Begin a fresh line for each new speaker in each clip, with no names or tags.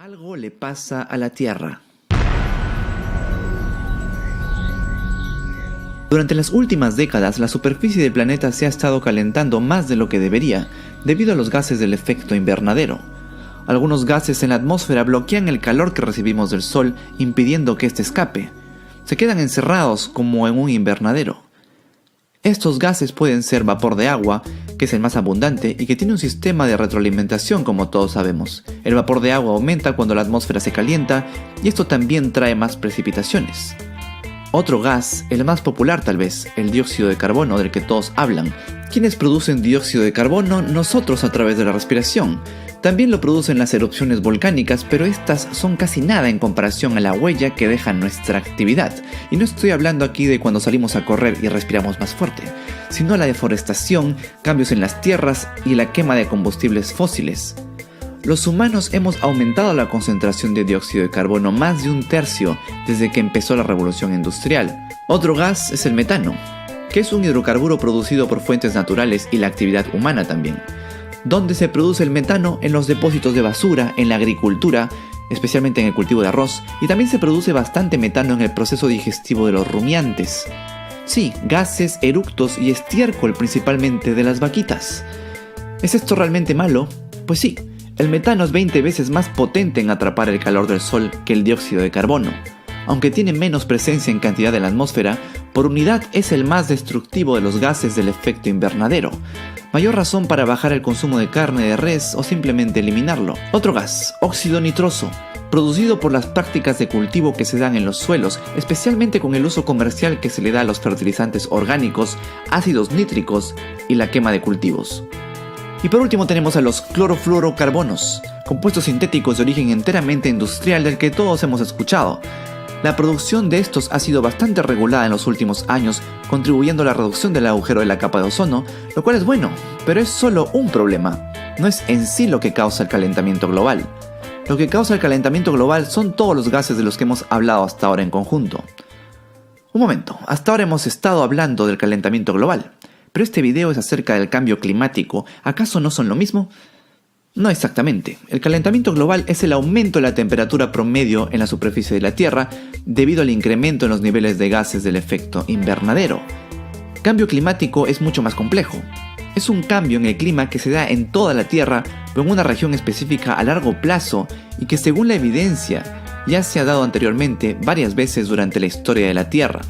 Algo le pasa a la Tierra. Durante las últimas décadas, la superficie del planeta se ha estado calentando más de lo que debería, debido a los gases del efecto invernadero. Algunos gases en la atmósfera bloquean el calor que recibimos del Sol, impidiendo que éste escape. Se quedan encerrados como en un invernadero. Estos gases pueden ser vapor de agua, que es el más abundante y que tiene un sistema de retroalimentación como todos sabemos. El vapor de agua aumenta cuando la atmósfera se calienta y esto también trae más precipitaciones. Otro gas, el más popular tal vez, el dióxido de carbono del que todos hablan. ¿Quiénes producen dióxido de carbono? Nosotros a través de la respiración. También lo producen las erupciones volcánicas, pero estas son casi nada en comparación a la huella que deja nuestra actividad. Y no estoy hablando aquí de cuando salimos a correr y respiramos más fuerte, sino la deforestación, cambios en las tierras y la quema de combustibles fósiles. Los humanos hemos aumentado la concentración de dióxido de carbono más de 1/3 desde que empezó la revolución industrial. Otro gas es el metano, que es un hidrocarburo producido por fuentes naturales y la actividad humana también. ¿Dónde se produce el metano? En los depósitos de basura, en la agricultura, especialmente en el cultivo de arroz, y también se produce bastante metano en el proceso digestivo de los rumiantes. Sí, gases, eructos y estiércol principalmente de las vaquitas. ¿Es esto realmente malo? Pues sí, el metano es 20 veces más potente en atrapar el calor del sol que el dióxido de carbono. Aunque tiene menos presencia en cantidad en la atmósfera, por unidad es el más destructivo de los gases del efecto invernadero. Mayor razón para bajar el consumo de carne de res o simplemente eliminarlo. Otro gas, óxido nitroso, producido por las prácticas de cultivo que se dan en los suelos, especialmente con el uso comercial que se le da a los fertilizantes orgánicos, ácidos nítricos y la quema de cultivos. Y por último tenemos a los clorofluorocarbonos, compuestos sintéticos de origen enteramente industrial del que todos hemos escuchado. La producción de estos ha sido bastante regulada en los últimos años, contribuyendo a la reducción del agujero de la capa de ozono, lo cual es bueno, pero es solo un problema. No es en sí lo que causa el calentamiento global. Lo que causa el calentamiento global son todos los gases de los que hemos hablado hasta ahora en conjunto. Un momento, hasta ahora hemos estado hablando del calentamiento global, pero este video es acerca del cambio climático. ¿Acaso no son lo mismo? No exactamente. El calentamiento global es el aumento de la temperatura promedio en la superficie de la Tierra debido al incremento en los niveles de gases del efecto invernadero. Cambio climático es mucho más complejo. Es un cambio en el clima que se da en toda la Tierra, pero en una región específica a largo plazo y que según la evidencia ya se ha dado anteriormente varias veces durante la historia de la Tierra.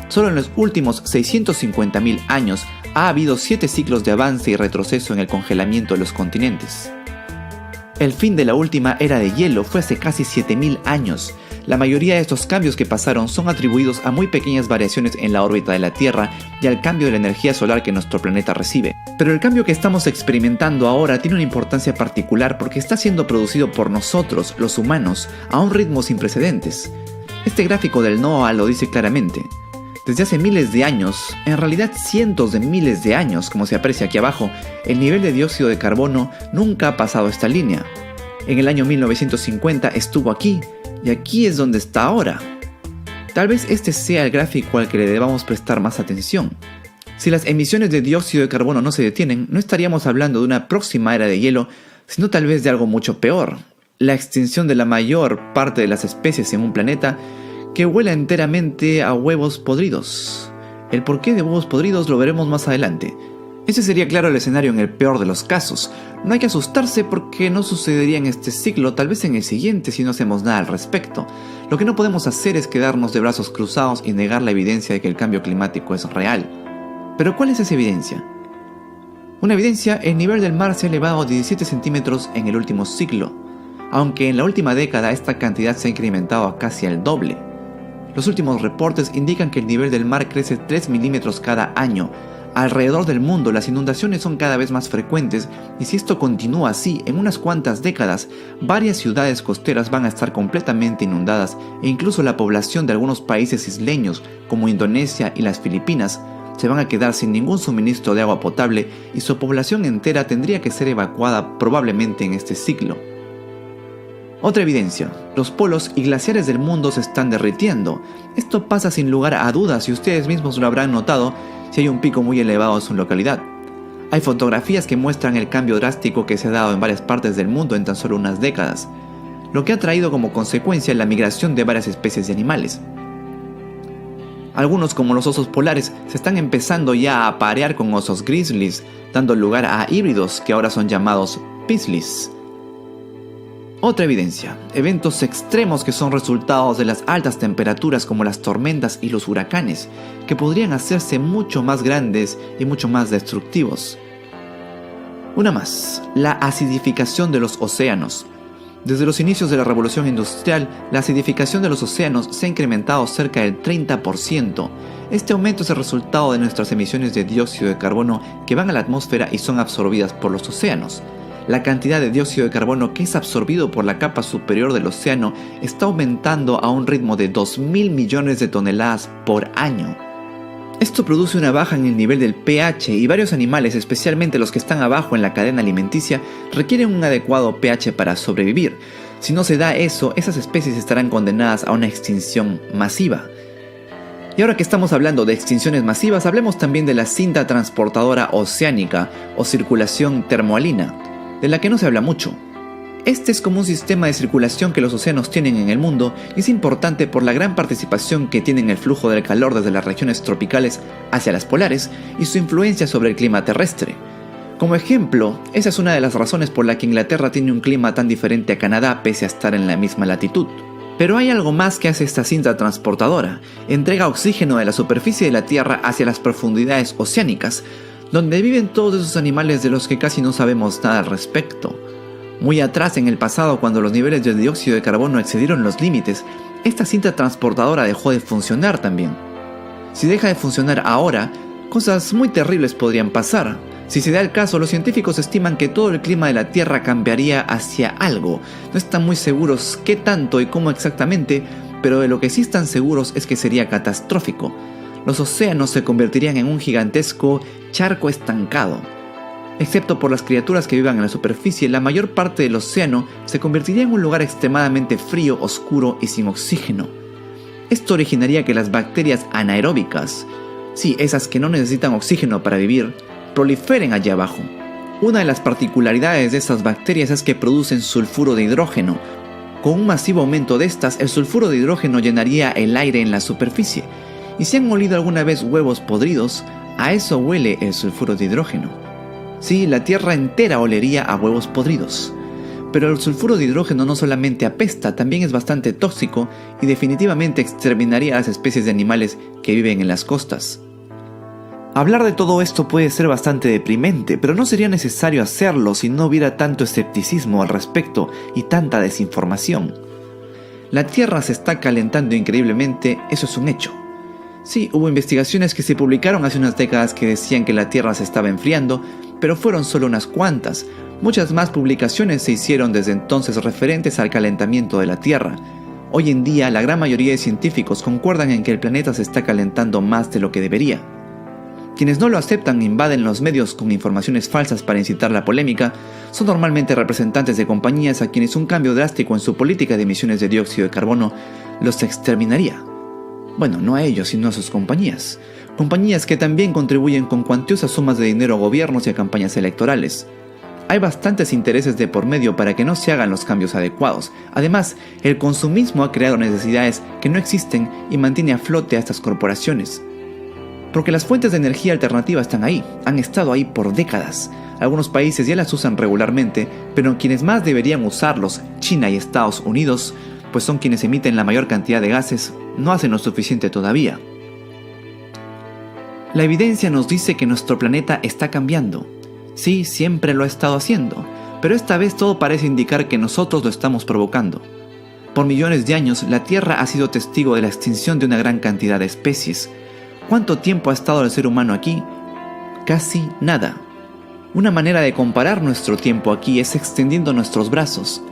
Solo en los últimos 650.000 años ha habido 7 ciclos de avance y retroceso en el congelamiento de los continentes. El fin de la última era de hielo fue hace casi 7.000 años. La mayoría de estos cambios que pasaron son atribuidos a muy pequeñas variaciones en la órbita de la Tierra y al cambio de la energía solar que nuestro planeta recibe. Pero el cambio que estamos experimentando ahora tiene una importancia particular porque está siendo producido por nosotros, los humanos, a un ritmo sin precedentes. Este gráfico del NOAA lo dice claramente. Desde hace miles de años, en realidad cientos de miles de años, como se aprecia aquí abajo, el nivel de dióxido de carbono nunca ha pasado esta línea. En el año 1950 estuvo aquí, y aquí es donde está ahora. Tal vez este sea el gráfico al que le debamos prestar más atención. Si las emisiones de dióxido de carbono no se detienen, no estaríamos hablando de una próxima era de hielo, sino tal vez de algo mucho peor: la extinción de la mayor parte de las especies en un planeta que huela enteramente a huevos podridos. El porqué de huevos podridos lo veremos más adelante. Ese sería claro el escenario en el peor de los casos. No hay que asustarse porque no sucedería en este siglo, tal vez en el siguiente si no hacemos nada al respecto. Lo que no podemos hacer es quedarnos de brazos cruzados y negar la evidencia de que el cambio climático es real. ¿Pero cuál es esa evidencia? Una evidencia: el nivel del mar se ha elevado a 17 centímetros en el último siglo, aunque en la última década esta cantidad se ha incrementado a casi el doble. Los últimos reportes indican que el nivel del mar crece 3 milímetros cada año. Alrededor del mundo las inundaciones son cada vez más frecuentes y si esto continúa así, en unas cuantas décadas, varias ciudades costeras van a estar completamente inundadas e incluso la población de algunos países isleños como Indonesia y las Filipinas se van a quedar sin ningún suministro de agua potable y su población entera tendría que ser evacuada probablemente en este siglo. Otra evidencia: los polos y glaciares del mundo se están derritiendo. Esto pasa sin lugar a dudas y ustedes mismos lo habrán notado si hay un pico muy elevado en su localidad. Hay fotografías que muestran el cambio drástico que se ha dado en varias partes del mundo en tan solo unas décadas. lo que ha traído como consecuencia la migración de varias especies de animales. Algunos, como los osos polares, se están empezando ya a aparear con osos grizzlies, dando lugar a híbridos que ahora son llamados pislis. Otra evidencia: eventos extremos que son resultados de las altas temperaturas, como las tormentas y los huracanes, que podrían hacerse mucho más grandes y mucho más destructivos. Una más: la acidificación de los océanos. Desde los inicios de la revolución industrial, la acidificación de los océanos se ha incrementado cerca del 30%. Este aumento es el resultado de nuestras emisiones de dióxido de carbono que van a la atmósfera y son absorbidas por los océanos. La cantidad de dióxido de carbono que es absorbido por la capa superior del océano está aumentando a un ritmo de 2.000 millones de toneladas por año. Esto produce una baja en el nivel del pH y varios animales, especialmente los que están abajo en la cadena alimenticia, requieren un adecuado pH para sobrevivir. Si no se da eso, esas especies estarán condenadas a una extinción masiva. Y ahora que estamos hablando de extinciones masivas, hablemos también de la cinta transportadora oceánica o circulación termohalina, de la que no se habla mucho. Este es como un sistema de circulación que los océanos tienen en el mundo y es importante por la gran participación que tiene en el flujo del calor desde las regiones tropicales hacia las polares y su influencia sobre el clima terrestre. Como ejemplo, esa es una de las razones por la que Inglaterra tiene un clima tan diferente a Canadá pese a estar en la misma latitud. Pero hay algo más que hace esta cinta transportadora: entrega oxígeno de la superficie de la Tierra hacia las profundidades oceánicas, donde viven todos esos animales de los que casi no sabemos nada al respecto. Muy atrás en el pasado, cuando los niveles de dióxido de carbono excedieron los límites, esta cinta transportadora dejó de funcionar también. Si deja de funcionar ahora, cosas muy terribles podrían pasar. Si se da el caso, los científicos estiman que todo el clima de la Tierra cambiaría hacia algo. No están muy seguros qué tanto y cómo exactamente, pero de lo que sí están seguros es que sería catastrófico. Los océanos se convertirían en un gigantesco charco estancado. Excepto por las criaturas que vivan en la superficie, la mayor parte del océano se convertiría en un lugar extremadamente frío, oscuro y sin oxígeno. Esto originaría que las bacterias anaeróbicas, sí, esas que no necesitan oxígeno para vivir, proliferen allá abajo. Una de las particularidades de estas bacterias es que producen sulfuro de hidrógeno. Con un masivo aumento de estas, el sulfuro de hidrógeno llenaría el aire en la superficie. Y si han olido alguna vez huevos podridos, a eso huele el sulfuro de hidrógeno. Sí, la Tierra entera olería a huevos podridos. Pero el sulfuro de hidrógeno no solamente apesta, también es bastante tóxico y definitivamente exterminaría a las especies de animales que viven en las costas. Hablar de todo esto puede ser bastante deprimente, pero no sería necesario hacerlo si no hubiera tanto escepticismo al respecto y tanta desinformación. La Tierra se está calentando increíblemente, eso es un hecho. Sí, hubo investigaciones que se publicaron hace unas décadas que decían que la Tierra se estaba enfriando, pero fueron solo unas cuantas. Muchas más publicaciones se hicieron desde entonces referentes al calentamiento de la Tierra. Hoy en día, la gran mayoría de científicos concuerdan en que el planeta se está calentando más de lo que debería. Quienes no lo aceptan e invaden los medios con informaciones falsas para incitar la polémica son normalmente representantes de compañías a quienes un cambio drástico en su política de emisiones de dióxido de carbono los exterminaría. Bueno, no a ellos, sino a sus compañías. Compañías que también contribuyen con cuantiosas sumas de dinero a gobiernos y a campañas electorales. Hay bastantes intereses de por medio para que no se hagan los cambios adecuados. Además, el consumismo ha creado necesidades que no existen y mantiene a flote a estas corporaciones. Porque las fuentes de energía alternativa están ahí, han estado ahí por décadas. Algunos países ya las usan regularmente, pero quienes más deberían usarlos, China y Estados Unidos, pues son quienes emiten la mayor cantidad de gases, no hacen lo suficiente todavía. La evidencia nos dice que nuestro planeta está cambiando. Sí, siempre lo ha estado haciendo, pero esta vez todo parece indicar que nosotros lo estamos provocando. Por millones de años, la Tierra ha sido testigo de la extinción de una gran cantidad de especies. ¿Cuánto tiempo ha estado el ser humano aquí? Casi nada. Una manera de comparar nuestro tiempo aquí es extendiendo nuestros brazos.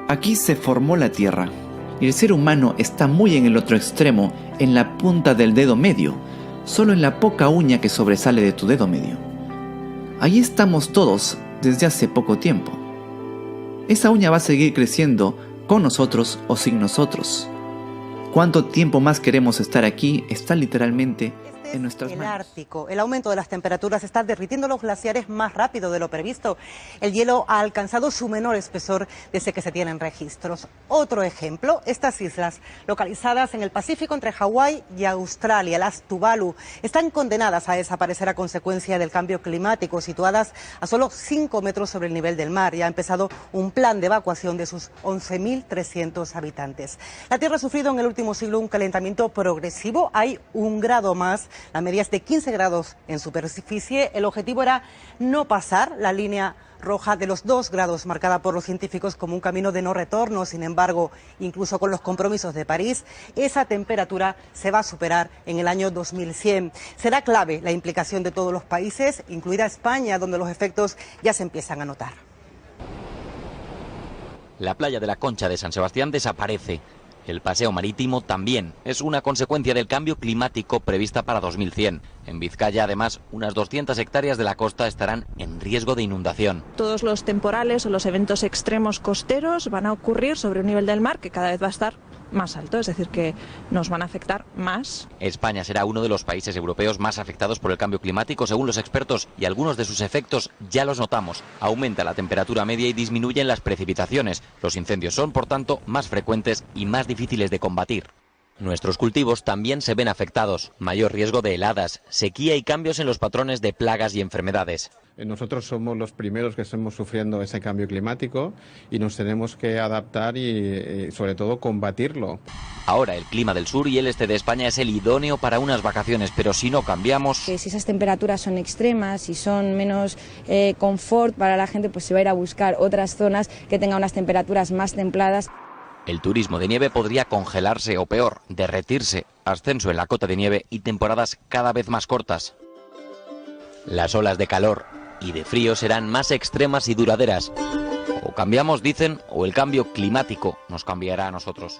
Aquí se formó la Tierra, y el ser humano está muy en el otro extremo, en la punta del dedo medio, solo en la poca uña que sobresale de tu dedo medio. Ahí estamos todos desde hace poco tiempo. Esa uña va a seguir creciendo con nosotros o sin nosotros. ¿Cuánto tiempo más queremos estar aquí? Está literalmente en nuestras
el
manos.
Ártico. El aumento de las temperaturas está derritiendo los glaciares más rápido de lo previsto. El hielo ha alcanzado su menor espesor desde que se tienen registros. Otro ejemplo, estas islas, localizadas en el Pacífico entre Hawái y Australia, las Tuvalu, están condenadas a desaparecer a consecuencia del cambio climático, situadas a solo 5 metros sobre el nivel del mar. Ya ha empezado un plan de evacuación de sus 11.300 habitantes. La Tierra ha sufrido en el último siglo un calentamiento progresivo. Hay 1 grado más. La media es de 15 grados en superficie. El objetivo era no pasar la línea roja de los 2 grados, marcada por los científicos como un camino de no retorno. Sin embargo, incluso con los compromisos de París, esa temperatura se va a superar en el año 2100. Será clave la implicación de todos los países, incluida España, donde los efectos ya se empiezan a notar.
La playa de la Concha de San Sebastián desaparece. El paseo marítimo también es una consecuencia del cambio climático prevista para 2100. En Vizcaya, además, unas 200 hectáreas de la costa estarán en riesgo de inundación.
Todos los temporales o los eventos extremos costeros van a ocurrir sobre un nivel del mar que cada vez va a estar más alto, es decir, que nos van a afectar más.
España será uno de los países europeos más afectados por el cambio climático, según los expertos, y algunos de sus efectos ya los notamos. Aumenta la temperatura media y disminuyen las precipitaciones. Los incendios son, por tanto, más frecuentes y más difíciles de combatir. Nuestros cultivos también se ven afectados. Mayor riesgo de heladas, sequía y cambios en los patrones de plagas y enfermedades.
Nosotros somos los primeros que estamos sufriendo ese cambio climático y nos tenemos que adaptar y sobre todo combatirlo.
Ahora el clima del sur y el este de España es el idóneo para unas vacaciones, pero si no cambiamos...
Si esas temperaturas son extremas y son menos confort para la gente, pues se va a ir a buscar otras zonas que tengan unas temperaturas más templadas.
El turismo de nieve podría congelarse o peor, derretirse, ascenso en la cota de nieve y temporadas cada vez más cortas. Las olas de calor y de frío serán más extremas y duraderas. O cambiamos, dicen, o el cambio climático nos cambiará a nosotros.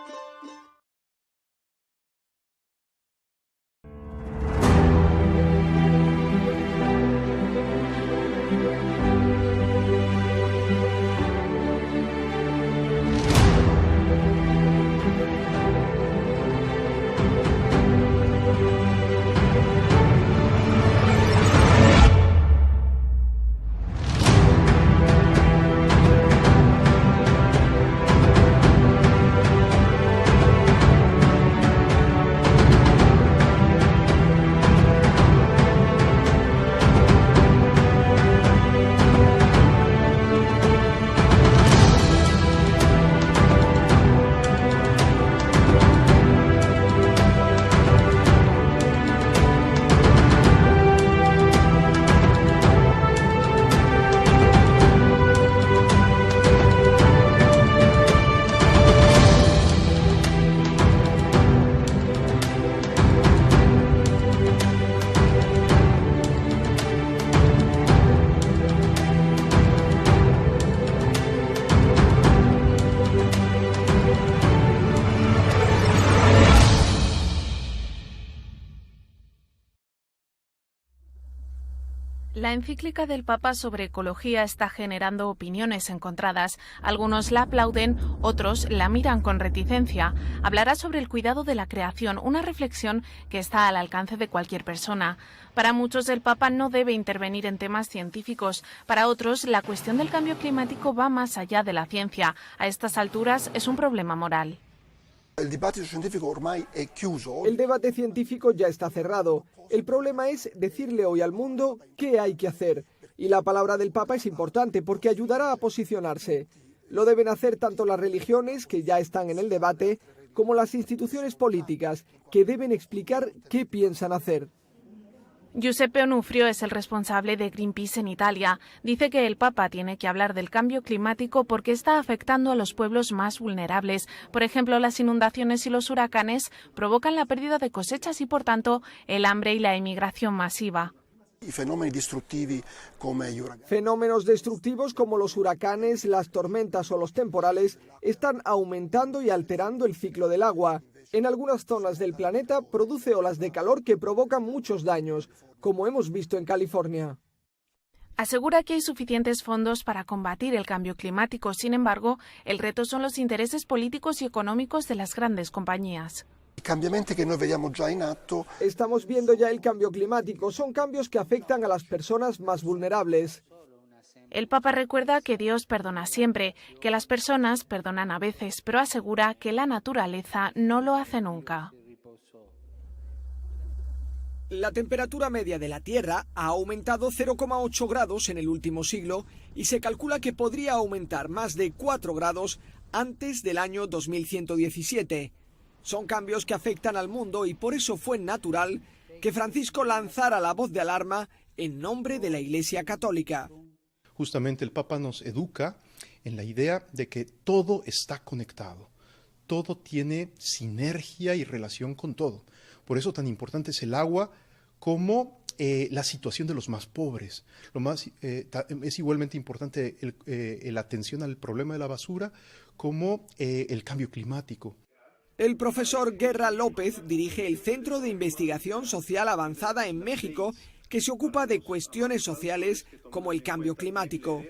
La encíclica del Papa sobre ecología está generando opiniones encontradas. Algunos la aplauden, otros la miran con reticencia. Hablará sobre el cuidado de la creación, una reflexión que está al alcance de cualquier persona. Para muchos, el Papa no debe intervenir en temas científicos. Para otros, la cuestión del cambio climático va más allá de la ciencia. A estas alturas es un problema moral.
El debate científico ya está cerrado. El problema es decirle hoy al mundo qué hay que hacer. Y la palabra del Papa es importante porque ayudará a posicionarse. Lo deben hacer tanto las religiones, que ya están en el debate, como las instituciones políticas, que deben explicar qué piensan hacer.
Giuseppe Onufrio es el responsable de Greenpeace en Italia. Dice que el Papa tiene que hablar del cambio climático porque está afectando a los pueblos más vulnerables. Por ejemplo, las inundaciones y los huracanes provocan la pérdida de cosechas y, por tanto, el hambre y la emigración masiva.
Fenómenos destructivos como los huracanes, las tormentas o los temporales están aumentando y alterando el ciclo del agua. En algunas zonas del planeta produce olas de calor que provocan muchos daños, como hemos visto en California.
Asegura que hay suficientes fondos para combatir el cambio climático. Sin embargo, el reto son los intereses políticos y económicos de las grandes compañías.
Estamos viendo ya el cambio climático. Son cambios que afectan a las personas más vulnerables.
El Papa recuerda que Dios perdona siempre, que las personas perdonan a veces, pero asegura que la naturaleza no lo hace nunca.
La temperatura media de la Tierra ha aumentado 0,8 grados en el último siglo y se calcula que podría aumentar más de 4 grados antes del año 2117. Son cambios que afectan al mundo y por eso fue natural que Francisco lanzara la voz de alarma en nombre de la Iglesia Católica.
Justamente el Papa nos educa en la idea de que todo está conectado, todo tiene sinergia y relación con todo. Por eso tan importante es el agua como la situación de los más pobres. Es igualmente importante la atención al problema de la basura como el cambio climático.
El profesor Guerra López dirige el Centro de Investigación Social Avanzada en México, que se ocupa de cuestiones sociales como el cambio climático.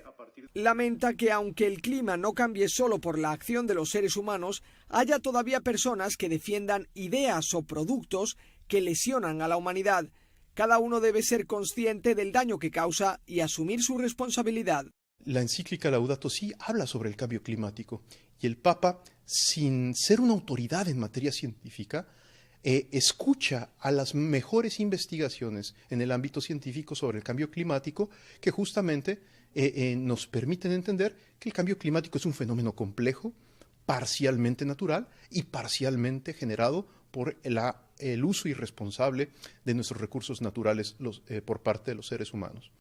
Lamenta que aunque el clima no cambie solo por la acción de los seres humanos, haya todavía personas que defiendan ideas o productos que lesionan a la humanidad. Cada uno debe ser consciente del daño que causa y asumir su responsabilidad.
La encíclica Laudato Si habla sobre el cambio climático y el Papa, sin ser una autoridad en materia científica, escucha a las mejores investigaciones en el ámbito científico sobre el cambio climático que justamente nos permiten entender que el cambio climático es un fenómeno complejo, parcialmente natural y parcialmente generado por el uso irresponsable de nuestros recursos naturales por parte de los seres humanos.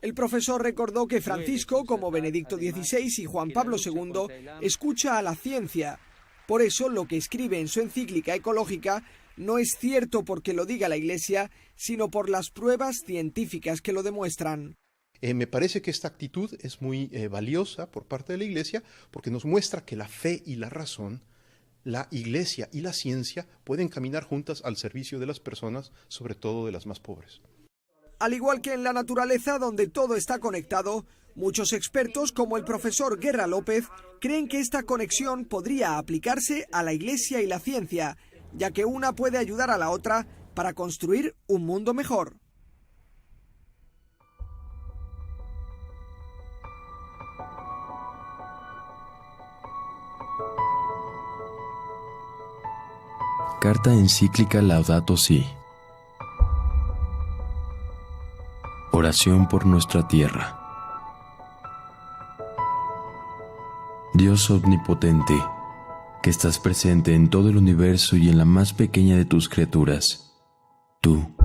El profesor recordó que Francisco, como Benedicto XVI y Juan Pablo II, escucha a la ciencia. Por eso, lo que escribe en su encíclica ecológica no es cierto porque lo diga la Iglesia, sino por las pruebas científicas que lo demuestran.
Me parece que esta actitud es muy valiosa por parte de la Iglesia porque nos muestra que la fe y la razón, la Iglesia y la ciencia pueden caminar juntas al servicio de las personas, sobre todo de las más pobres.
Al igual que en la naturaleza, donde todo está conectado, muchos expertos, como el profesor Guerra López, creen que esta conexión podría aplicarse a la Iglesia y la ciencia, ya que una puede ayudar a la otra para construir un mundo mejor.
Carta encíclica Laudato Si. Oración por nuestra tierra. Dios omnipotente, que estás presente en todo el universo y en la más pequeña de tus criaturas. Tú,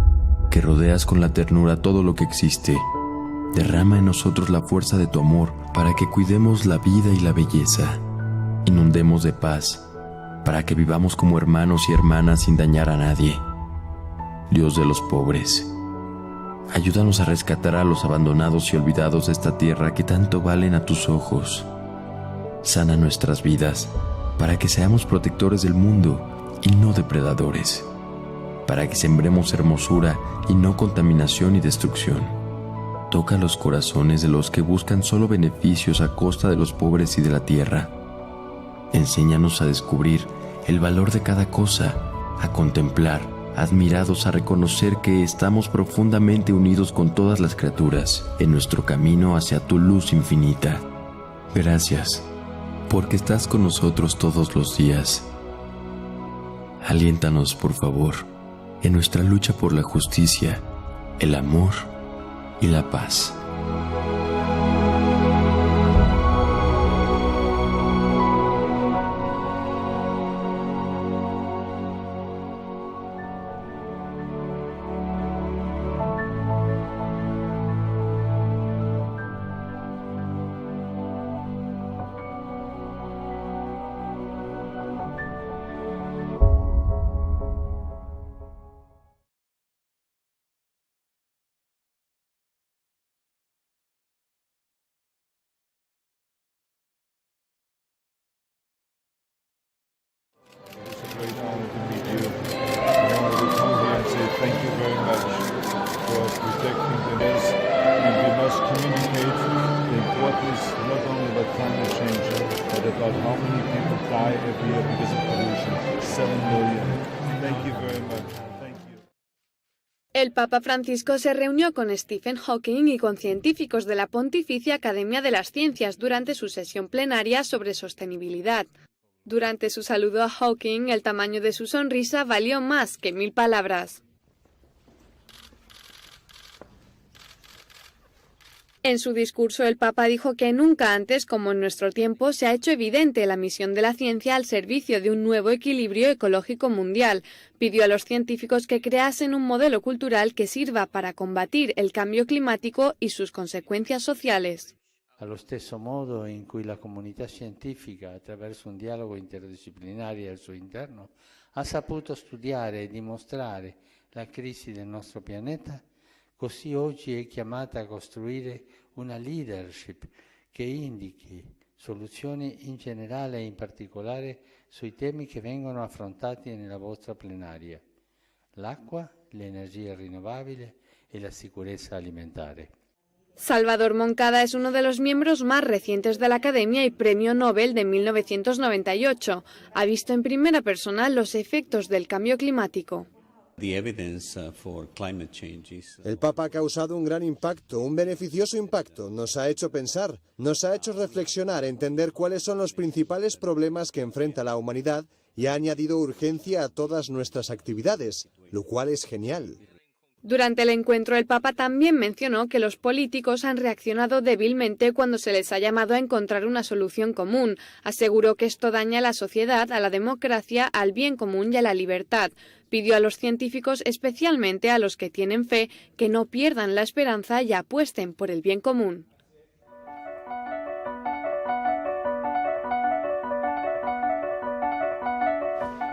que rodeas con la ternura todo lo que existe, derrama en nosotros la fuerza de tu amor para que cuidemos la vida y la belleza. Inundemos de paz, para que vivamos como hermanos y hermanas sin dañar a nadie. Dios de los pobres, ayúdanos a rescatar a los abandonados y olvidados de esta tierra que tanto valen a tus ojos. Sana nuestras vidas, para que seamos protectores del mundo y no depredadores, para que sembremos hermosura y no contaminación y destrucción. Toca los corazones de los que buscan solo beneficios a costa de los pobres y de la tierra. Enséñanos a descubrir el valor de cada cosa, a contemplar, admirados a reconocer que estamos profundamente unidos con todas las criaturas en nuestro camino hacia tu luz infinita. Gracias, porque estás con nosotros todos los días. Aliéntanos, por favor, en nuestra lucha por la justicia, el amor y la paz.
Thank you very much for protecting the nest, and we must communicate the importance not only about climate change, but about how many people die every year because of pollution. 7 million. Thank you very much. Thank you.
El Papa Francisco se reunió con Stephen Hawking y con científicos de la Pontificia Academia de las Ciencias durante su sesión plenaria sobre sostenibilidad. Durante su saludo a Hawking, el tamaño de su sonrisa valió más que 1000 palabras. En su discurso, el Papa dijo que nunca antes, como en nuestro tiempo, se ha hecho evidente la misión de la ciencia al servicio de un nuevo equilibrio ecológico mundial. Pidió a los científicos que creasen un modelo cultural que sirva para combatir el cambio climático y sus consecuencias sociales.
Allo stesso modo in cui la comunità scientifica, attraverso un dialogo interdisciplinare al suo interno, ha saputo studiare e dimostrare la crisi del nostro pianeta, così oggi è chiamata a costruire una leadership che indichi soluzioni in generale e in particolare sui temi che vengono affrontati nella vostra plenaria: l'acqua, l'energia rinnovabile e la sicurezza alimentare.
Salvador Moncada es uno de los miembros más recientes de la Academia y Premio Nobel de 1998. Ha visto en primera persona los efectos del cambio climático.
El Papa ha causado un gran impacto, un beneficioso impacto. Nos ha hecho pensar, nos ha hecho reflexionar, entender cuáles son los principales problemas que enfrenta la humanidad y ha añadido urgencia a todas nuestras actividades, lo cual es genial.
Durante el encuentro, el Papa también mencionó que los políticos han reaccionado débilmente cuando se les ha llamado a encontrar una solución común. Aseguró que esto daña a la sociedad, a la democracia, al bien común y a la libertad. Pidió a los científicos, especialmente a los que tienen fe, que no pierdan la esperanza y apuesten por el bien común.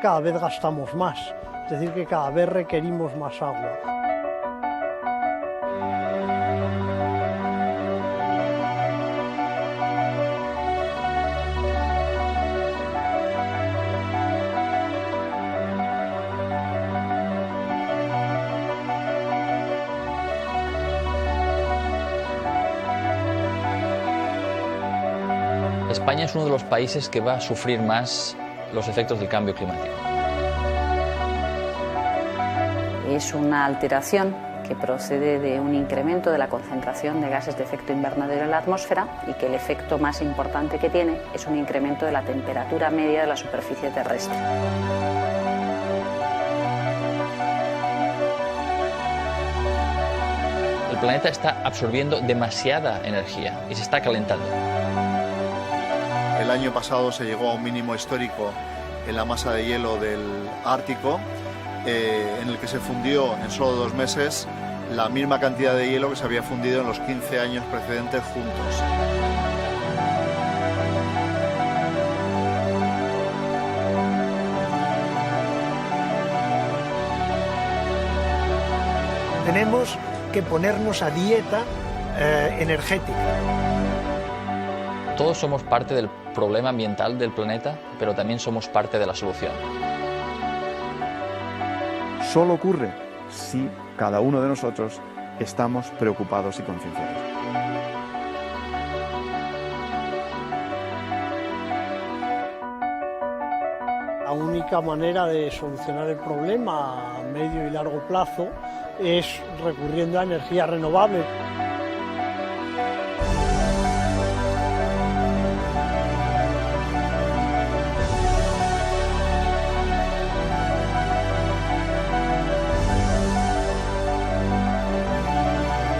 Cada vez gastamos más, es decir, que cada vez requerimos más agua.
España es uno de los países que va a sufrir más los efectos del cambio climático.
Es una alteración que procede de un incremento de la concentración de gases de efecto invernadero en la atmósfera y que el efecto más importante que tiene es un incremento de la temperatura media de la superficie terrestre.
El planeta está absorbiendo demasiada energía y se está calentando.
El año pasado se llegó a un mínimo histórico en la masa de hielo del Ártico, en el que se fundió en solo 2 meses la misma cantidad de hielo que se había fundido en los 15 años precedentes juntos.
Tenemos que ponernos a dieta energética.
Todos somos parte del problema ambiental del planeta, pero también somos parte de la solución.
Solo ocurre si cada uno de nosotros estamos preocupados y concienciados.
La única manera de solucionar el problema a medio y largo plazo es recurriendo a energías renovables.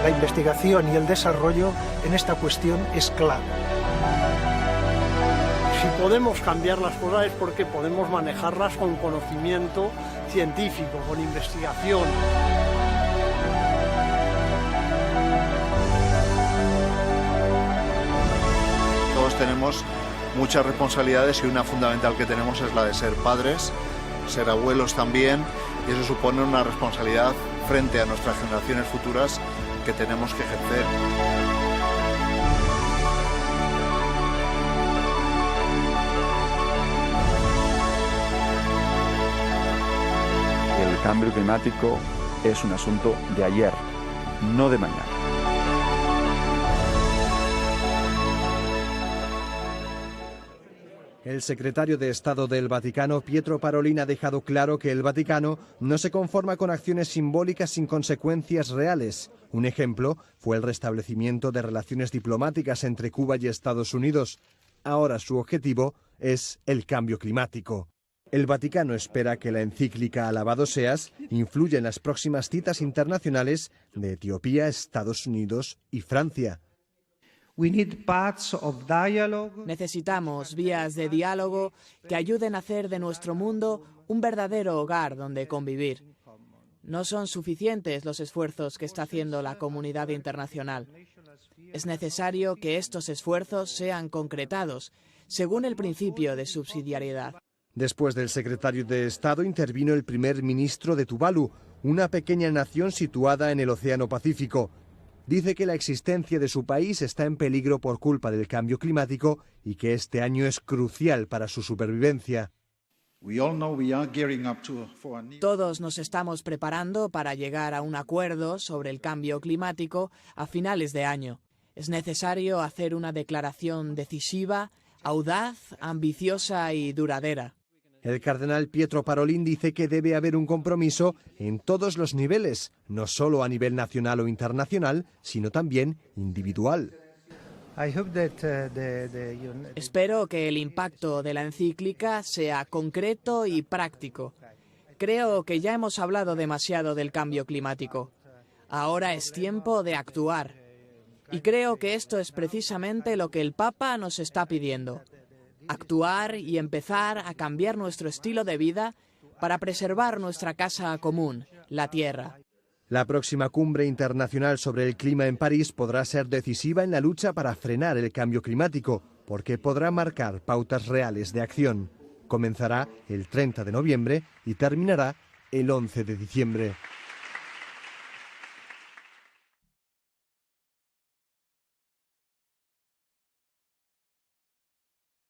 La investigación y el desarrollo en esta cuestión es clave. Si podemos cambiar las cosas es porque podemos manejarlas con conocimiento científico, con investigación.
Todos tenemos muchas responsabilidades y una fundamental que tenemos es la de ser padres, ser abuelos también, y eso supone una responsabilidad frente a nuestras generaciones futuras que tenemos que ejercer.
El cambio climático es un asunto de ayer, no de mañana.
El secretario de Estado del Vaticano, Pietro Parolin, ha dejado claro que el Vaticano no se conforma con acciones simbólicas sin consecuencias reales. Un ejemplo fue el restablecimiento de relaciones diplomáticas entre Cuba y Estados Unidos. Ahora su objetivo es el cambio climático. El Vaticano espera que la encíclica Alabado seas influya en las próximas citas internacionales de Etiopía, Estados Unidos y Francia.
Necesitamos vías de diálogo que ayuden a hacer de nuestro mundo un verdadero hogar donde convivir. No son suficientes los esfuerzos que está haciendo la comunidad internacional. Es necesario que estos esfuerzos sean concretados según el principio de subsidiariedad.
Después del secretario de Estado intervino el primer ministro de Tuvalu, una pequeña nación situada en el Océano Pacífico. Dice que la existencia de su país está en peligro por culpa del cambio climático y que este año es crucial para su supervivencia.
Todos nos estamos preparando para llegar a un acuerdo sobre el cambio climático a finales de año. Es necesario hacer una declaración decisiva, audaz, ambiciosa y duradera.
El cardenal Pietro Parolin dice que debe haber un compromiso en todos los niveles, no solo a nivel nacional o internacional, sino también individual.
Espero que el impacto de la encíclica sea concreto y práctico. Creo que ya hemos hablado demasiado del cambio climático. Ahora es tiempo de actuar. Y creo que esto es precisamente lo que el Papa nos está pidiendo. Actuar y empezar a cambiar nuestro estilo de vida para preservar nuestra casa común, la Tierra.
La próxima cumbre internacional sobre el clima en París podrá ser decisiva en la lucha para frenar el cambio climático, porque podrá marcar pautas reales de acción. Comenzará el 30 de noviembre y terminará el 11 de diciembre.